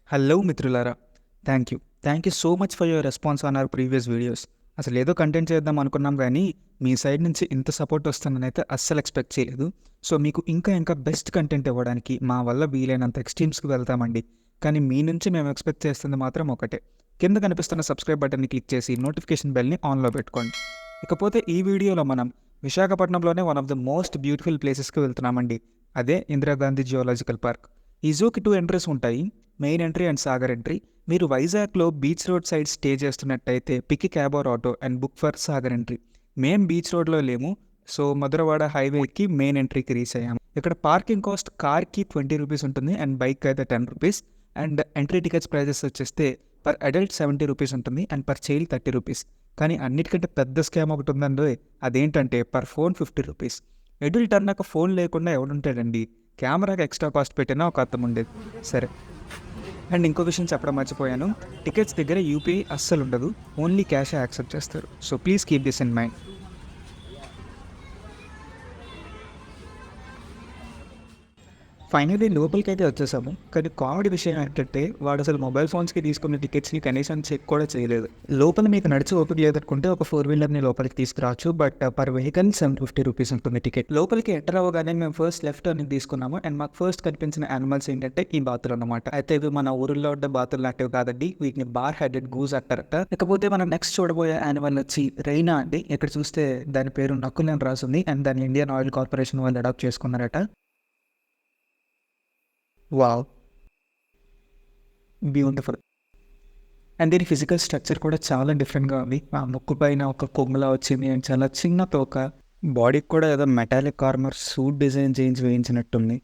Hello మిత్రులారా, thank you. Thank you so much for your response on our previous videos. అసలు ఏదో content చేద్దాం అనుకున్నాం కానీ మీ సైడ్ నుంచి ఇంత సపోర్ట్ వస్తుందనైతే అస్సలు ఎక్స్పెక్ట్ చేయలేదు. సో మీకు ఇంకా బెస్ట్ కంటెంట్ ఇవ్వడానికి మా వల్ల వీలైనంత ఎక్స్ట్రీమ్స్కి వెళ్తామండి. కానీ మీ నుంచి మేము ఎక్స్పెక్ట్ చేస్తుంది మాత్రం ఒకటే. కింద కనిపిస్తున్న సబ్స్క్రైబ్ బటన్ని క్లిక్ చేసి నోటిఫికేషన్ బెల్ని ఆన్లో పెట్టుకోండి. ఇకపోతే ఈ వీడియోలో మనం విశాఖపట్నంలోనే one of the most beautiful ప్లేసెస్కి వెళ్తున్నామండి. అదే ఇందిరాగాంధీ జియోలాజికల్ పార్క్. ఈ జూకి 2 ఎంట్రీస్ ఉంటాయి, main entry and Sagar entry. మీరు వైజాగ్లో బీచ్ రోడ్ సైడ్ స్టే చేస్తున్నట్టయితే pick cab or auto and book for Sagar entry. మేం బీచ్ రోడ్లో లేము, సో మధురవాడ హైవేకి మెయిన్ ఎంట్రీకి రీచ్ అయ్యాము. ఇక్కడ పార్కింగ్ కాస్ట్ కార్కి 20 రూపీస్ ఉంటుంది అండ్ బైక్ అయితే 10 rupees. And entry tickets prices వచ్చేస్తే పర్ అడల్ట్ 70 రూపీస్ ఉంటుంది అండ్ పర్ చైల్డ్ 30 రూపీస్. కానీ అన్నిటికంటే పెద్ద స్కామ్ ఒకటి ఉందండి, అదేంటంటే పర్ ఫోన్ 50 రూపీస్. ఎడ్యుల్ట్ అన్నాక ఫోన్ లేకుండా ఎవడుంటాడండి? కెమెరాకి ఎక్స్ట్రా కాస్ట్ పెట్టినా ఒక అర్థం ఉండేది. సరే, అండ్ ఇంకో విషయం చెప్పడం మర్చిపోయాను, టికెట్స్ దగ్గర యూపీఐ అస్సలు ఉండదు, ఓన్లీ క్యాషే యాక్సెప్ట్ చేస్తారు. So please keep this in mind. Finally లోపలికి అయితే వచ్చేసాము. కానీ కామెడీ విషయం ఏంటంటే వాడు అసలు మొబైల్ ఫోన్స్కి తీసుకున్న టికెట్స్ని కనీసం చెక్ కూడా చేయలేదు. లోపల మీకు నడిచి ఓపిక లేదనుకుంటే ఒక 4 వీలర్ని లోపలికి తీసుకురావచ్చు, బట్ పర్ వెహికల్ 750 రూపీస్ ఉంటుంది టికెట్. లోపలికి ఎంటర్ అవ్వగానే మేము ఫస్ట్ లెఫ్ట్ టర్న్ తీసుకున్నాము అండ్ మాకు ఫస్ట్ కనిపించిన యానిమల్స్ ఏంటంటే ఈ బాతులు అన్నమాట. అయితే ఇవి మన ఊరిలో ఉండే బాతులు లాంటివి కాదండి, వీటిని బార్ హెడెడ్ గూస్ అంటారట. ఇకపోతే మనం నెక్స్ట్ చూడబోయే యానిమల్ వచ్చి రైనా అండి. ఇక్కడ చూస్తే దాని పేరు నకుల్ అని రాసింది అండ్ దాని ఇండియన్ ఆయిల్ కార్పొరేషన్ వాళ్ళు అడాప్ట్ చేసుకున్నారట. Wow, beautiful. అండ్ దీని ఫిజికల్ స్ట్రక్చర్ కూడా చాలా డిఫరెంట్గా ఉంది. ఆ ముక్కు పైన ఒక కొమ్ములా వచ్చింది అండ్ చాలా చిన్న తోక. బాడీకి కూడా ఏదో మెటాలిక్ ఆర్మర్ సూట్ డిజైన్ వేయించినట్టుంది.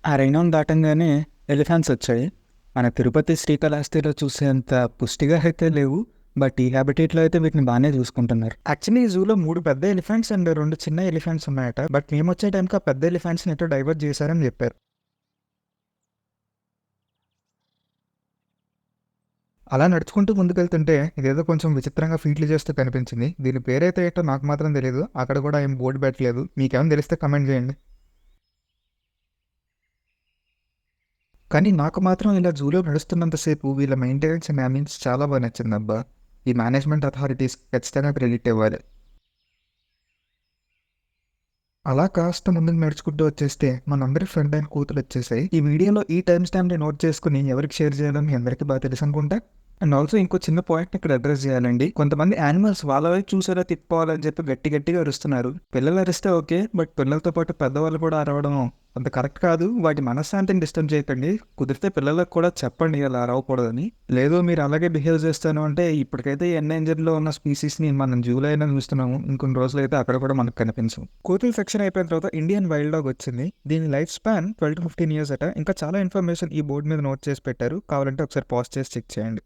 ఆ రైనాన్ దాటంగానే ఎలిఫెంట్స్ వచ్చాయి. మన తిరుపతి శ్రీకాళహస్తిలో చూసేంత పుష్టిగా అయితే లేవు, బట్ ఈ హ్యాబిటేట్లో అయితే వీటిని బాగానే చూసుకుంటున్నారు. యాక్చువల్లీ ఈ జూలో 3 పెద్ద ఎలిఫెంట్స్ అండ్ 2 చిన్న ఎలిఫెంట్స్ ఉన్నాయట, బట్ మేము వచ్చే టైంకి ఆ పెద్ద ఎలిఫెంట్స్ని ఎటో డైవర్ట్ చేశారని చెప్పారు. అలా నడుచుకుంటూ ముందుకెళ్తుంటే ఇదేదో కొంచెం విచిత్రంగా ఫీట్లు చేస్తూ కనిపించింది. దీని పేరైతే ఏంటో నాకు మాత్రం తెలియదు, అక్కడ కూడా ఏం బోర్డు పెట్టలేదు. మీకేమైనా తెలిస్తే కమెంట్ చేయండి. కానీ నాకు మాత్రం ఇలా జూలో నడుస్తున్నంతసేపు వీళ్ళ మెయింటెనెన్స్ అండ్ అంబియన్స్ చాలా బాగా నచ్చింది అబ్బా. ఈ మేనేజ్మెంట్ అథారిటీస్ ఖచ్చితంగా క్రెడిట్ ఇవ్వాలి. అలా కాస్త ముందుకు నడుచుకుంటూ వచ్చేస్తే మనందరి ఫ్రెండ్ అయిన కూతురు వచ్చేసాయి. ఈ వీడియోలో ఈ టైం స్టాంప్ని నోట్ చేసుకుని ఎవరికి షేర్ చేయాలని మీ అందరికీ బాగా తెలుసు అనుకుంటా. అండ్ ఆల్సో ఇంకో చిన్న పాయింట్ ఇక్కడ అడ్రస్ చేయాలండి. కొంతమంది యానిమల్స్ వాళ్ళ వైపు చూసేలా తిప్పుకోవాలని చెప్పి గట్టిగా అరుస్తున్నారు. పిల్లలు అరిస్తే ఓకే, బట్ పిల్లలతో పాటు పెద్దవాళ్ళు కూడా అరవడం అంత కరెక్ట్ కాదు. వాటి మనశ్శాంతిని డిస్టర్బ్ చేయకండి. కుదిరితే పిల్లలకు కూడా చెప్పండి అలా అరవకూడదని. లేదు మీరు అలాగే బిహేవ్ చేస్తాను అంటే ఇప్పటికైతే ఎన్డేంజర్లో ఉన్న స్పీసీస్ని మనం జూలో అయినా చూస్తున్నాము, ఇంకొన్ని రోజులు అయితే అక్కడ కూడా మనకు కనిపించవు. కోతుల సెక్షన్ అయిపోయిన తర్వాత ఇండియన్ వైల్డ్ డాగ్ వచ్చింది. దీని లైఫ్ స్పాన్ 12 to 15 years అట. ఇంకా చాలా ఇన్ఫర్మేషన్ ఈ బోర్డు మీద నోట్ చేసి పెట్టారు, కావాలంటే ఒకసారి పాజ్ చేసి చెక్ చేయండి.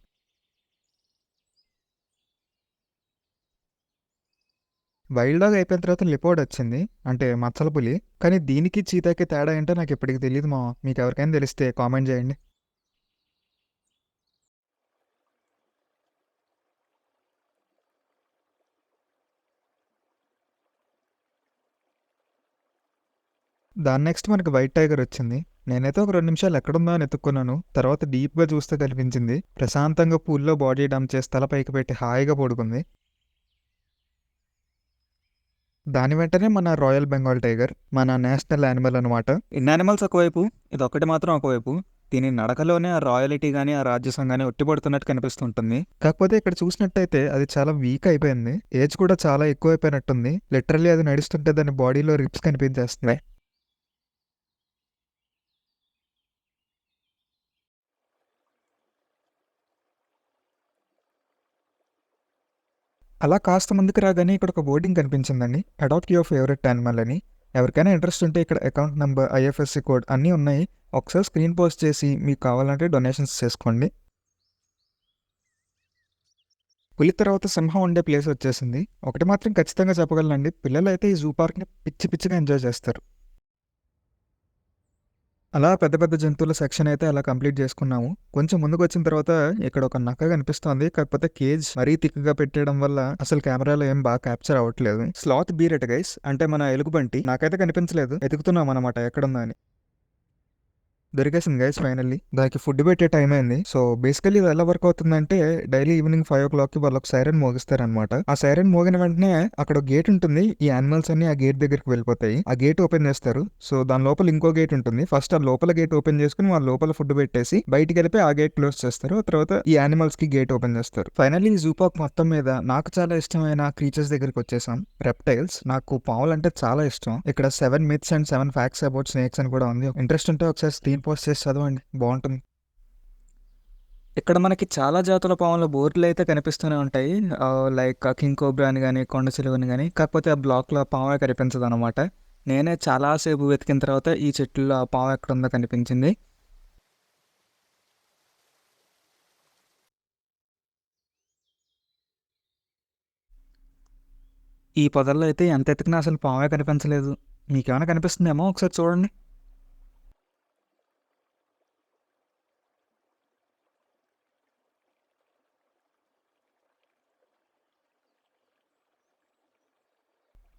వైల్డ్ డాగ్ అయిపోయిన తర్వాత లిపోర్డ్ వచ్చింది, అంటే మచ్చల పులి. కానీ దీనికి చీతాకి తేడా ఏంటో నాకు ఇప్పటికి తెలియదు మా. మీకు ఎవరికైనా తెలిస్తే కామెంట్ చేయండి. దాని నెక్స్ట్ మనకి వైట్ టైగర్ వచ్చింది. నేనైతే ఒక 2 నిమిషాలు ఎక్కడుందా అని ఎత్తుక్కున్నాను. తర్వాత డీప్గా చూస్తే కనిపించింది. ప్రశాంతంగా పూల్లో బాడీ డంప్ చేసి తల పైకి పెట్టి హాయిగా పడుకుంది. దాని వెంటనే మన రాయల్ బెంగాల్ టైగర్, మన నేషనల్ యానిమల్ అనమాట. ఇన్ని యానిమల్స్ ఒకవైపు, ఇది ఒకటి మాత్రం ఒకవైపు. దీని నడకలోనే ఆ రాయలిటీ కానీ ఆ రాజ్యసం కానీ ఒట్టిపడుతున్నట్టు కనిపిస్తుంటుంది. కాకపోతే ఇక్కడ చూసినట్టయితే అది చాలా వీక్ అయిపోయింది. ఏజ్ కూడా చాలా ఎక్కువ అయిపోయినట్టుంది. లిటరల్లీ అది నడుస్తుంటే దాని బాడీలో రిప్స్ కనిపించేస్తున్నాయి. అలా కాస్త ముందుకు రాగానే ఇక్కడ ఒక బోర్డింగ్ కనిపించిందండి, అడాప్ట్ యువర్ ఫేవరెట్ యానిమల్ అని. ఎవరికైనా ఇంట్రెస్ట్ ఉంటే ఇక్కడ అకౌంట్ నెంబర్, ఐఎఫ్ఎస్సి కోడ్ అన్నీ ఉన్నాయి. ఒకసారి స్క్రీన్ పోస్ట్ చేసి మీకు కావాలంటే డొనేషన్స్ చేసుకోండి. పులి తర్వాత సింహం ఉండే ప్లేస్ వచ్చేసింది. ఒకటి మాత్రం ఖచ్చితంగా చెప్పగలనండి, పిల్లలు అయితే ఈ జూ పార్క్ని పిచ్చిగా ఎంజాయ్ చేస్తారు. అలా పెద్ద జంతువుల సెక్షన్ అయితే అలా కంప్లీట్ చేసుకున్నాము. కొంచెం ముందుకు వచ్చిన తర్వాత ఇక్కడ ఒక నక్క కనిపిస్తోంది. కాకపోతే కేజ్ మరీ థిక్గా పెట్టడం వల్ల అసలు కెమెరాలో ఏం బాగా క్యాప్చర్ అవ్వట్లేదు. స్లాత్ బీర్ ఎట గైస్, అంటే మన ఎలుగుబంటి. నాకైతే కనిపించలేదు, ఎతుకుతున్నాం అనమాట ఎక్కడుందా అని. దొరికేసింది గైస్ ఫైనల్లీ. దానికి ఫుడ్ పెట్టే టైం అయింది. సో బేసికల్లీ ఇది ఎలా వర్క్ అవుతుందంటే డైలీ ఈవినింగ్ 5 o'clock వాళ్ళకి సైరన్ మోగిస్తారనమాట. ఆ సైరన్ మోగిన వెంటనే అక్కడ గేట్ ఉంటుంది. ఈ యానిమల్స్ అన్ని ఆ గేట్ దగ్గరికి వెళ్ళిపోతాయి. ఆ గేట్ ఓపెన్ చేస్తారు. సో దాని లోపల ఇంకో గేట్ ఉంటుంది. ఫస్ట్ ఆ లోపల గేట్ ఓపెన్ చేసుకుని వాళ్ళ లోపల ఫుడ్ పెట్టేసి బయటికి వెళ్ళిపోయి ఆ గేట్ క్లోజ్ చేస్తారు. తర్వాత ఈ యానిమల్స్ కి గేట్ ఓపెన్ చేస్తారు. ఫైనల్లీ ఈ జూ పార్క్ మొత్తం మీద నాకు చాలా ఇష్టమైన క్రీచర్స్ దగ్గరికి వచ్చేసాం. రెప్టైల్స్. నాకు పావులు అంటే చాలా ఇష్టం. ఇక్కడ 7 myths and 7 facts about snakes అని కూడా ఉంది. ఇంట్రెస్ట్ ఉంటే ఒకసారి స్క్రీన్ పోస్ట్ చేసి చదవండి, బాగుంటుంది. ఇక్కడ మనకి చాలా జాతుల పాముల బోర్డులు అయితే కనిపిస్తూనే ఉంటాయి. లైక్ కింగ్ కోబ్రా అని కానీ కొండ చిలువని కానీ. కాకపోతే ఆ బ్లాక్లో ఆ పాము కనిపించదు అనమాట. నేనే చాలాసేపు వెతికిన తర్వాత ఈ చెట్టులో ఆ పాము ఎక్కడుందో కనిపించింది. ఈ పొదల్లో అయితే ఎంత ఎతికినా అసలు పామే కనిపించలేదు. మీకేమైనా కనిపిస్తుందేమో ఒకసారి చూడండి.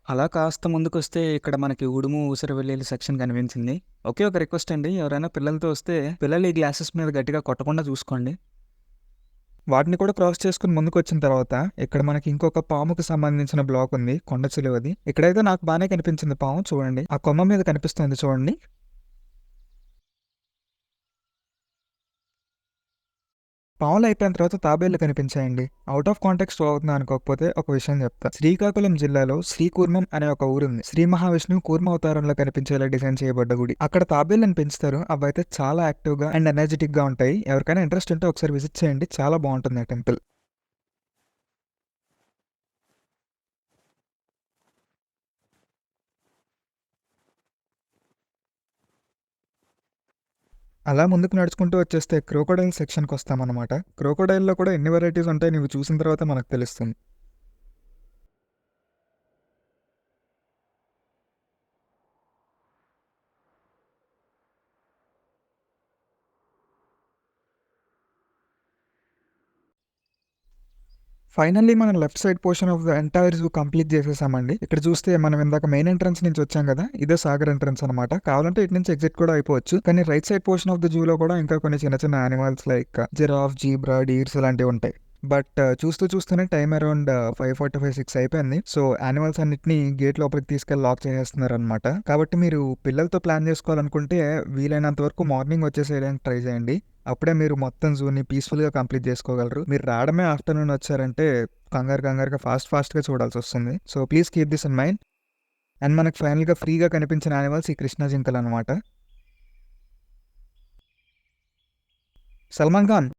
అలా కాస్త ముందుకొస్తే ఇక్కడ మనకి ఉడుము ఊసరవెల్లి సెక్షన్ కనిపించింది. ఒకే ఒక రిక్వెస్ట్ అండి, ఎవరైనా పిల్లలతో వస్తే పిల్లలు ఈ గ్లాసెస్ మీద గట్టిగా కొట్టకుండా చూసుకోండి. వాటిని కూడా క్రాస్ చేసుకుని ముందుకు వచ్చిన తర్వాత ఇక్కడ మనకి ఇంకొక పాముకి సంబంధించిన బ్లాక్ ఉంది, కొండ చిలువది. ఇక్కడైతే నాకు బాగానే కనిపించింది పాము. చూడండి, ఆ కొమ్మ మీద కనిపిస్తుంది చూడండి. పాములు అయిపోయిన తర్వాత తాబేళ్లు కనిపించాయండి. అవుట్ ఆఫ్ కాంటెక్స్ట్ అవుతుందా అనుకోకపోతే ఒక విషయం చెప్తా. శ్రీకాకుళం జిల్లాలో శ్రీకూర్మం అనే ఒక ఊరుంది. శ్రీ మహావిష్ణువు కూర్మ అవతారంలో కనిపించేలా డిజైన్ చేయబడ్డ గుడి. అక్కడ తాబేళ్లను పెంచుతారు. అవైతే చాలా యాక్టివ్ గా అండ్ ఎనర్జెటిక్ గా ఉంటాయి. ఎవరికైనా ఇంట్రెస్ట్ ఉంటే ఒకసారి విజిట్ చేయండి, చాలా బాగుంటుంది ఆ టెంపుల్. అలా ముందుకు నడుచుకుంటూ వచ్చేస్తే క్రోకోడైల్ సెక్షన్కి వస్తామన్నమాట. క్రోకోడైల్లో కూడా ఎన్ని వెరైటీస్ ఉంటాయి నువ్వు చూసిన తర్వాత మనకు తెలుస్తుంది. ఫైనల్లీ మనం left side portion of the entire zoo complete చేసేసామండి. ఇక్కడ చూస్తే మనం ఇందాక మెయిన్ ఎంట్రన్స్ నుంచి వచ్చాం కదా, ఇదే సాగర్ ఎంట్రన్స్ అనమాట. కావాలంటే ఇటు నుంచి ఎగ్జిట్ కూడా అయిపోవచ్చు. కానీ right side portion of the జూలో కూడా ఇంకా కొన్ని చిన్న చిన్న animals like giraffe, zebra, deers ఇలాంటివి ఉంటాయి. బట్ చూస్తూ చూస్తూనే టైం అరౌండ్ 5:45, 6 అయిపోయింది. సో యానిమల్స్ అన్నిటిని గేట్ లోపలికి తీసుకెళ్లి లాక్ చేసేస్తున్నారు అనమాట. కాబట్టి మీరు పిల్లలతో ప్లాన్ చేసుకోవాలనుకుంటే వీలైనంత వరకు మార్నింగ్ వచ్చేసేయడానికి ట్రై చేయండి. అప్పుడే మీరు మొత్తం జూని పీస్ఫుల్గా కంప్లీట్ చేసుకోగలరు. మీరు రావడమే ఆఫ్టర్నూన్ వచ్చారంటే కంగారుగా ఫాస్ట్గా చూడాల్సి వస్తుంది. So please keep this in mind. And మనకు ఫైనల్గా ఫ్రీగా కనిపించిన యానిమల్స్ ఈ కృష్ణ జింకలు అనమాట. సల్మాన్ ఖాన్.